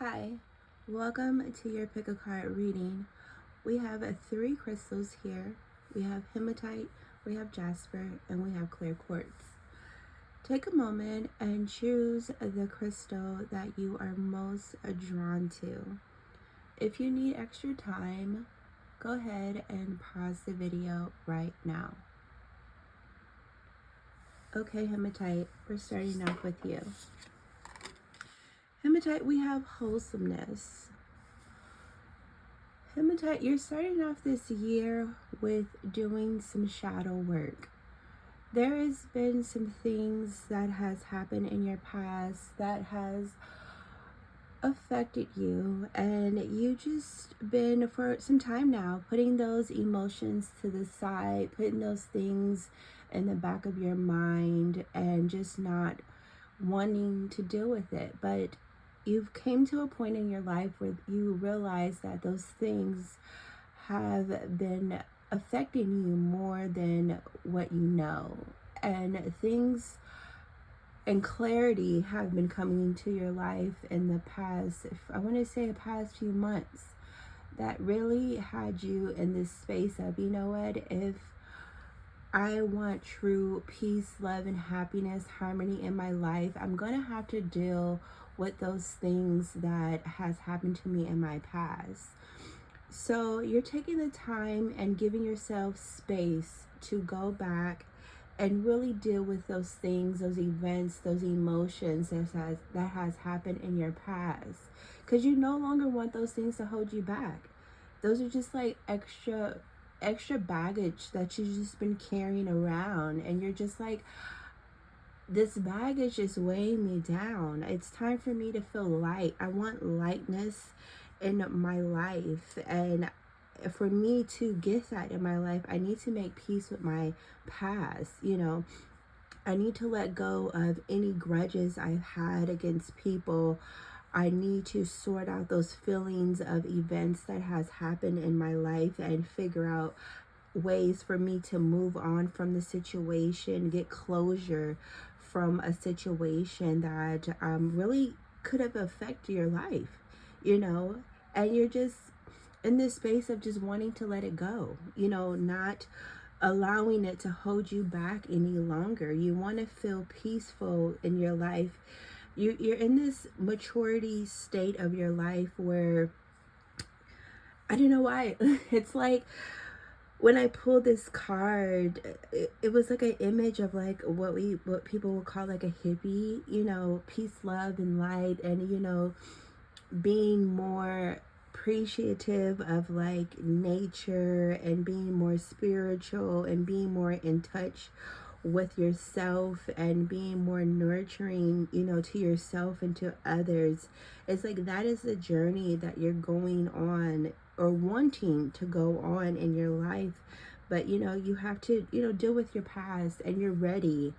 Hi, welcome to your pick a card reading. We have three crystals here. We have hematite, we have jasper, and we have clear quartz. Take a moment and choose the crystal that you are most drawn to. If you need extra time, go ahead and pause the video right now. Okay, hematite, we're starting off with you. Hematite, we have wholesomeness. Hematite, you're starting off this year with doing some shadow work. There has been some things that has happened in your past that has affected you, and you just been for some time now putting those emotions to the side, putting those things in the back of your mind and just not wanting to deal with it. But you've came to a point in your life where you realize that those things have been affecting you more than what you know, and things and clarity have been coming into your life in the past, I want to say the past few months, that really had you in this space of, you know what, if I want true peace, love, and happiness, harmony in my life, I'm going to have to deal with those things that has happened to me in my past. So you're taking the time and giving yourself space to go back and really deal with those things, those events, those emotions that has happened in your past. Because you no longer want those things to hold you back. Those are just like extra baggage that you've just been carrying around, and you're just like, this baggage is weighing me down. It's time for me to feel light. I want lightness in my life, and for me to get that in my life, I need to make peace with my past. I need to let go of any grudges I've had against people. I need to sort out those feelings of events that has happened in my life and figure out ways for me to move on from the situation, get closure from a situation that really could have affected your life, and you're just in this space of just wanting to let it go, not allowing it to hold you back any longer. You want to feel peaceful in your life. You're in this maturity state of your life where, I don't know why, it's like when I pulled this card, it was like an image of like what people would call like a hippie, peace, love, and light, and being more appreciative of like nature and being more spiritual and being more in touch with yourself and being more nurturing, to yourself and to others. It's like that is the journey that you're going on or wanting to go on in your life. But you have to deal with your past, and you're ready.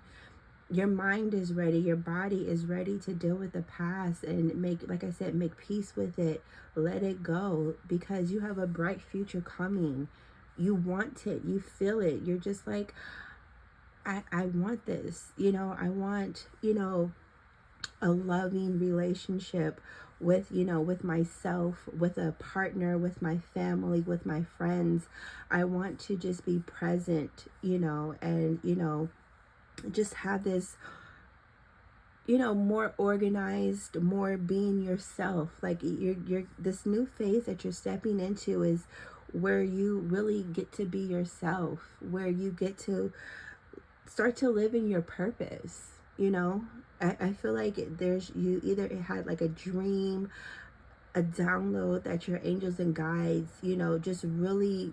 Your mind is ready, your body is ready to deal with the past and like I said, make peace with it, let it go, because you have a bright future coming. You want it, you feel it, you're just like, I want this, I want, a loving relationship with, with myself, with a partner, with my family, with my friends. I want to just be present, and, just have this, more organized, more being yourself. Like you're this new phase that you're stepping into is where you really get to be yourself, where you get to start to live in your purpose. I feel like you either had like a dream, a download that your angels and guides, just really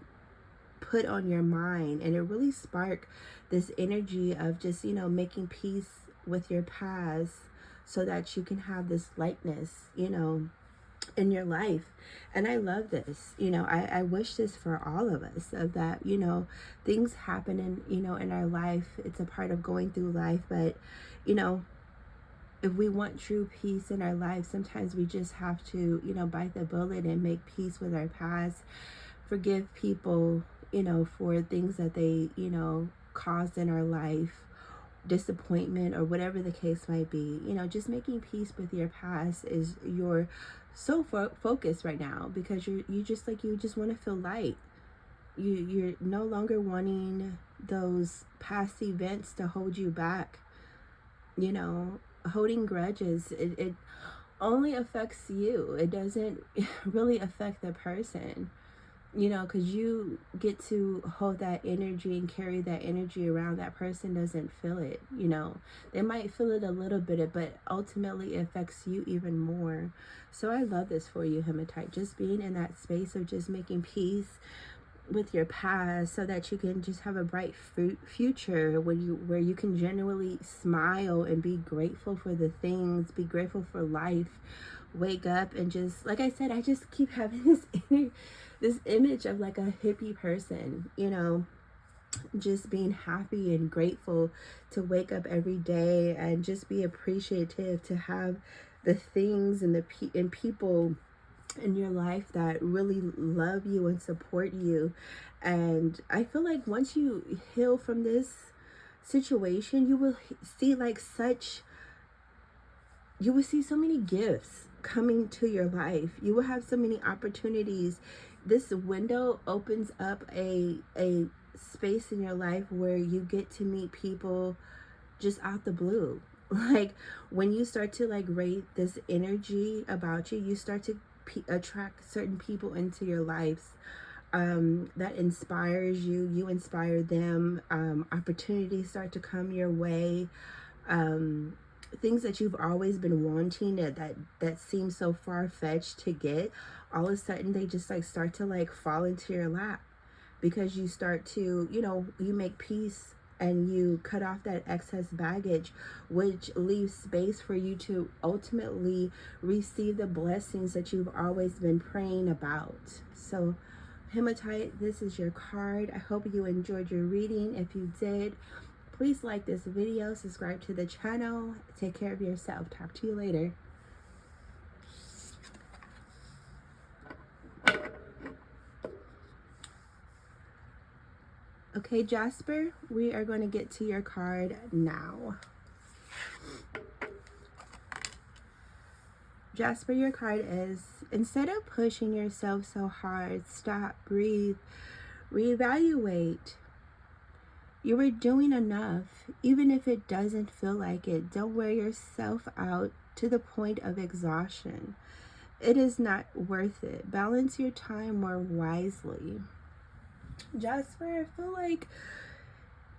put on your mind, and it really sparked this energy of just making peace with your past so that you can have this lightness in your life. And I love this. I wish this for all of us, of that things happen in our life. It's a part of going through life, but if we want true peace in our life, sometimes we just have to bite the bullet and make peace with our past, forgive people for things that they caused in our life, disappointment, or whatever the case might be. Just making peace with your past is your so focused right now because you just like, you just want to feel light. You're no longer wanting those past events to hold you back. You know, holding grudges, it only affects you. It doesn't really affect the person, you know, because you get to hold that energy and carry that energy around. That person doesn't feel it, you know. They might feel it a little bit, but ultimately it affects you even more. So I love this for you, Hematite. Just being in that space of just making peace with your past so that you can just have a bright future where you can genuinely smile and be grateful for the things, be grateful for life, wake up and just, like I said, I just keep having this image of like a hippie person, you know, just being happy and grateful to wake up every day and just be appreciative to have the things and and people in your life that really love you and support you. And I feel like once you heal from this situation, you will see you will see so many gifts coming to your life. You will have so many opportunities. This window opens up a space in your life where you get to meet people just out the blue. Like when you start to like rate this energy about you, you start to attract certain people into your lives that inspires you. You inspire them. Opportunities start to come your way. Things that you've always been wanting that seem so far-fetched to get, all of a sudden they just like start to like fall into your lap because you start to, you know, you make peace and you cut off that excess baggage, which leaves space for you to ultimately receive the blessings that you've always been praying about. So Hematite, this is your card. I hope you enjoyed your reading. If you did, please like this video, subscribe to the channel, take care of yourself. Talk to you later. Okay, Jasper, we are going to get to your card now. Jasper, your card is, instead of pushing yourself so hard, stop, breathe, reevaluate. You are doing enough, even if it doesn't feel like it. Don't wear yourself out to the point of exhaustion. It is not worth it. Balance your time more wisely. Jasper, I feel like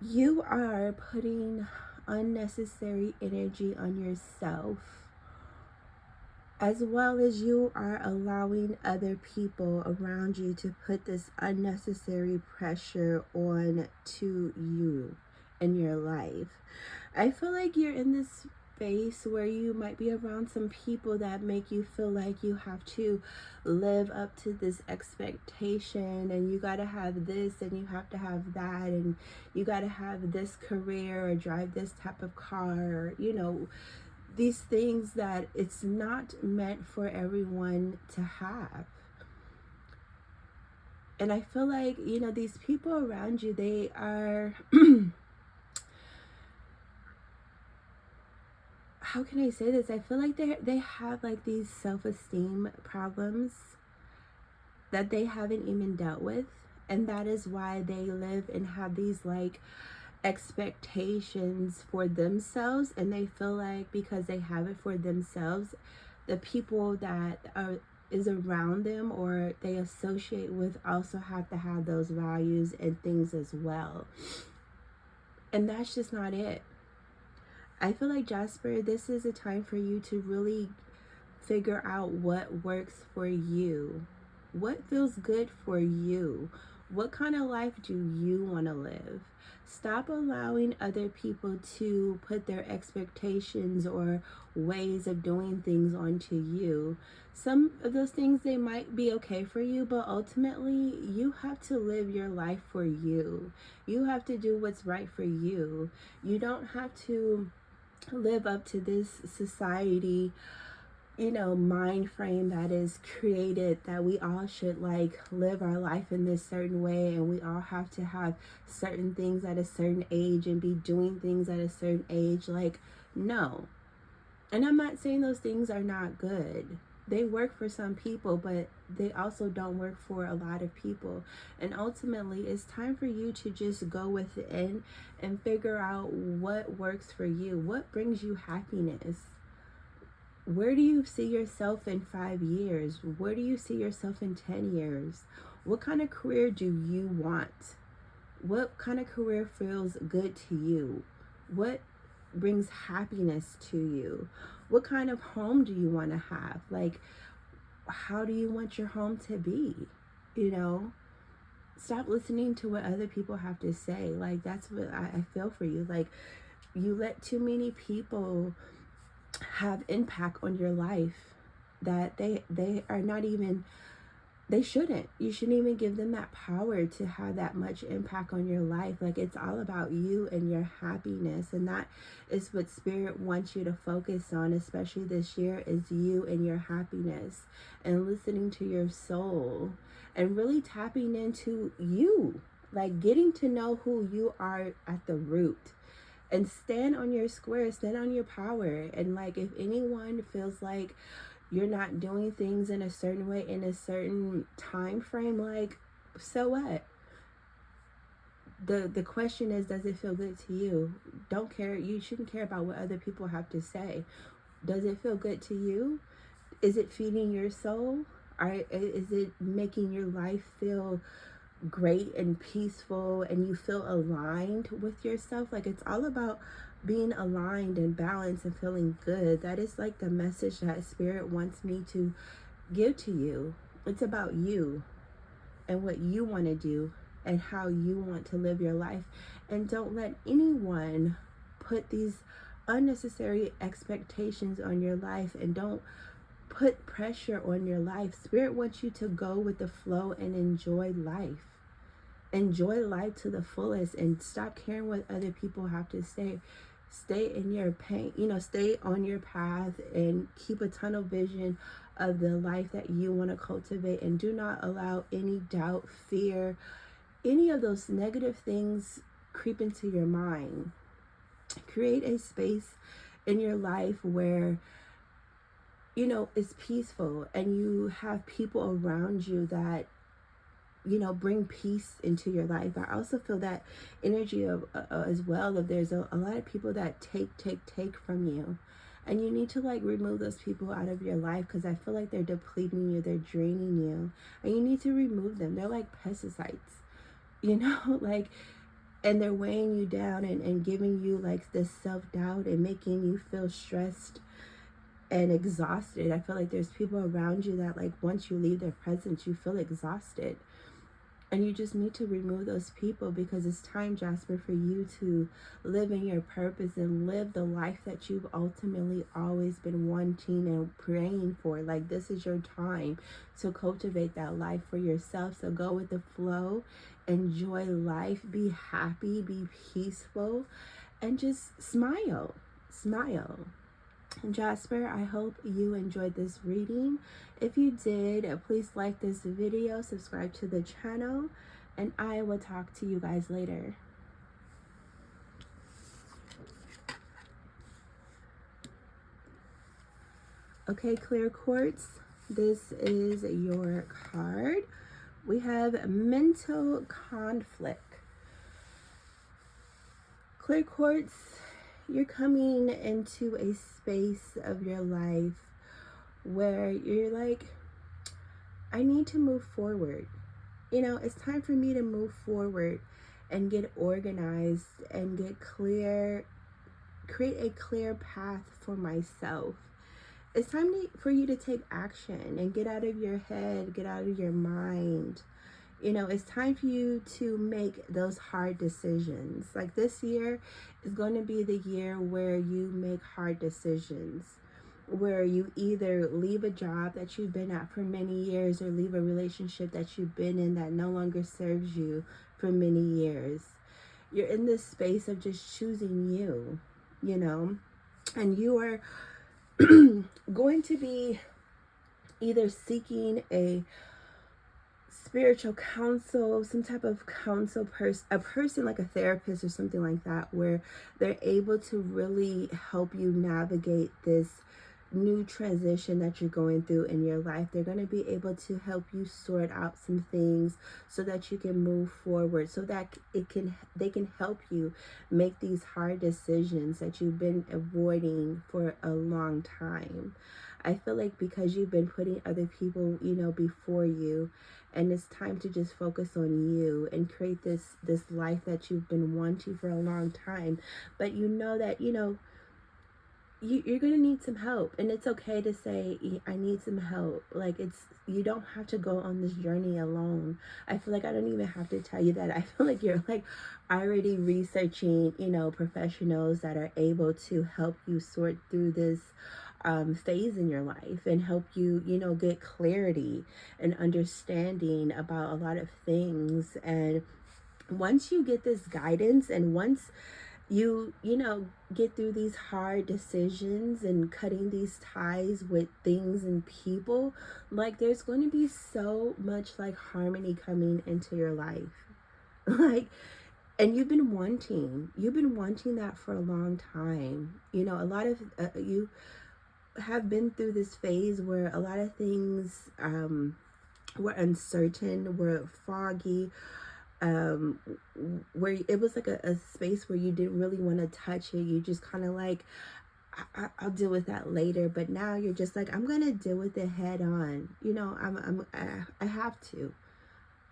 you are putting unnecessary energy on yourself, as well as you are allowing other people around you to put this unnecessary pressure on to you in your life. I feel like you're in this space where you might be around some people that make you feel like you have to live up to this expectation, and you got to have this and you have to have that, and you got to have this career or drive this type of car, or, you know, these things that it's not meant for everyone to have. And I feel like, you know, these people around you, they are how can I say this? I feel like they have like these self-esteem problems that they haven't even dealt with, and that is why they live and have these like expectations for themselves, and they feel like because they have it for themselves, the people that is around them or they associate with also have to have those values and things as well, and that's just not it. I feel like, Jasper, this is a time for you to really figure out what works for you, what feels good for you, what kind of life do you want to live. Stop allowing other people to put their expectations or ways of doing things onto you. Some of those things, they might be okay for you, but ultimately you have to live your life for you. You have to do what's right for you. You don't have to live up to this society, you know, mind frame that is created that we all should like live our life in this certain way, and we all have to have certain things at a certain age and be doing things at a certain age. Like, no. And I'm not saying those things are not good, They work for some people, but they also don't work for a lot of people. And ultimately, it's time for you to just go within and figure out what works for you, what brings you happiness. Where do you see yourself in 5 years? Where do you see yourself in 10 years? What kind of career do you want? What kind of career feels good to you? What brings happiness to you? What kind of home do you want to have? Like, how do you want your home to be? You know, stop listening to what other people have to say. Like, that's what I feel for you. Like, you let too many people have impact on your life that they are not even, they shouldn't. You shouldn't even give them that power to have that much impact on your life. Like, it's all about you and your happiness, and that is what spirit wants you to focus on, especially this year, is you and your happiness, and listening to your soul and really tapping into you, like getting to know who you are at the root, and stand on your square, stand on your power. And like, if anyone feels like you're not doing things in a certain way in a certain time frame, like, so what? The question is, does it feel good to you? Don't care. You shouldn't care about what other people have to say. Does it feel good to you? Is it feeding your soul? Or is it making your life feel great and peaceful, and you feel aligned with yourself? Like, it's all about being aligned and balanced and feeling good. That is like the message that spirit wants me to give to you. It's about you and what you want to do and how you want to live your life. And don't let anyone put these unnecessary expectations on your life, and don't put pressure on your life. Spirit wants you to go with the flow and enjoy life. Enjoy life to the fullest, and stop caring what other people have to say. Stay in your pain, stay on your path, and keep a tunnel vision of the life that you want to cultivate. And do not allow any doubt, fear, any of those negative things creep into your mind. Create a space in your life where it's peaceful, and you have people around you that bring peace into your life. I also feel that energy of as well, that there's a lot of people that take from you, and you need to like remove those people out of your life, because I feel like they're depleting you, they're draining you, and you need to remove them. They're like pesticides, like, and they're weighing you down, and giving you like this self-doubt and making you feel stressed and exhausted. I feel like there's people around you that, like, once you leave their presence, you feel exhausted. And you just need to remove those people, because it's time, Jasper, for you to live in your purpose and live the life that you've ultimately always been wanting and praying for. Like, this is your time to cultivate that life for yourself. So go with the flow, enjoy life, be happy, be peaceful, and just smile. Smile. Jasper, I hope you enjoyed this reading. If you did, please like this video, subscribe to the channel, and I will talk to you guys later. Okay, clear quartz, this is your card. We have mental conflict. Clear quartz, you're coming into a space of your life where you're like, I need to move forward. It's time for me to move forward and get organized and get clear, create a clear path for myself. It's time for you to take action and get out of your head, get out of your mind. It's time for you to make those hard decisions. Like, this year is going to be the year where you make hard decisions, where you either leave a job that you've been at for many years, or leave a relationship that you've been in that no longer serves you for many years. You're in this space of just choosing you, and you are going to be either seeking a spiritual counsel, some type of counsel a person like a therapist or something like that, where they're able to really help you navigate this new transition that you're going through in your life. They're going to be able to help you sort out some things so that you can move forward, so that they can help you make these hard decisions that you've been avoiding for a long time. I feel like because you've been putting other people, before you, and it's time to just focus on you and create this life that you've been wanting for a long time. But you know that, you're gonna need some help, and it's okay to say, I need some help. Like, you don't have to go on this journey alone. I feel like I don't even have to tell you that. I feel like you're like already researching, professionals that are able to help you sort through this phase in your life and help you, get clarity and understanding about a lot of things. And once you get this guidance, and once you get through these hard decisions and cutting these ties with things and people, like, there's going to be so much like harmony coming into your life. Like, and you've been wanting that for a long time. A lot of you have been through this phase where a lot of things were uncertain, were foggy, um where it was like a space where you didn't really want to touch it. You just kind of like, I'll deal with that later. But now you're just like, I'm gonna deal with it head on. I have to.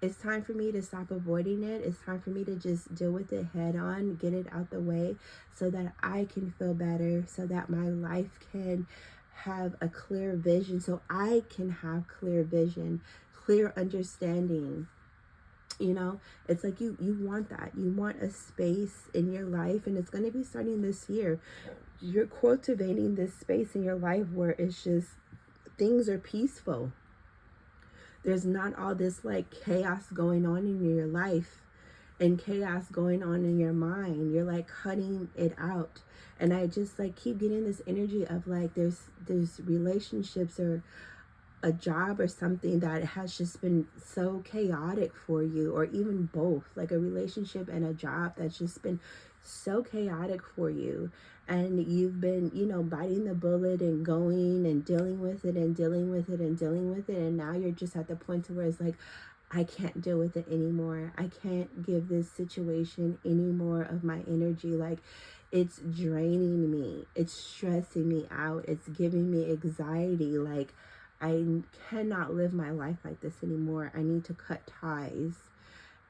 It's time for me to stop avoiding it. It's time for me to just deal with it head on, get it out the way, so that I can feel better, so that my life can have a clear vision, so I can have clear vision, clear understanding. It's like you want that. You want a space in your life, and it's going to be starting this year. You're cultivating this space in your life where it's just, things are peaceful. There's not all this like chaos going on in your life and chaos going on in your mind. You're like cutting it out. And I just like keep getting this energy of like, there's relationships or a job or something that has just been so chaotic for you, or even both, like a relationship and a job that's just been so chaotic for you. And you've been, biting the bullet and going and dealing with it and dealing with it and dealing with it. And now you're just at the point to where it's like, I can't deal with it anymore. I can't give this situation any more of my energy. Like, it's draining me. It's stressing me out. It's giving me anxiety. Like, I cannot live my life like this anymore. I need to cut ties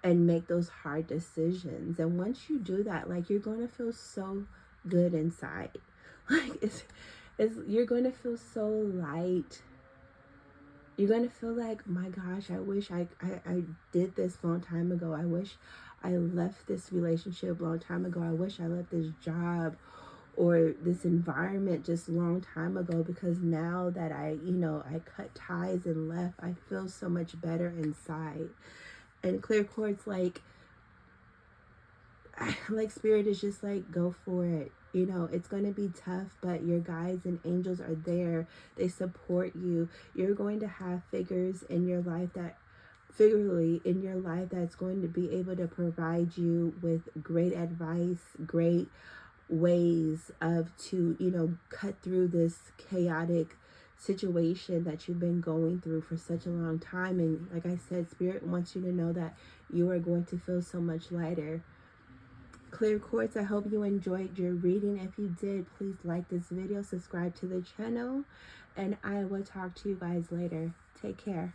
and make those hard decisions. And once you do that, like, you're going to feel so good inside. Like, you're going to feel so light. You're going to feel like, my gosh, I wish I did this long time ago. I wish I left this relationship a long time ago. I wish I left this job or this environment just a long time ago, because now that I cut ties and left, I feel so much better inside. And clear quartz, like spirit is just like, go for it. It's going to be tough, but your guides and angels are there. They support you. You're going to have figures in your life figuratively in your life that's going to be able to provide you with great advice, great ways to cut through this chaotic situation that you've been going through for such a long time. And like I said, spirit wants you to know that you are going to feel so much lighter. Clear quartz, I hope you enjoyed your reading. If you did, please like this video, subscribe to the channel, and I will talk to you guys later. Take care.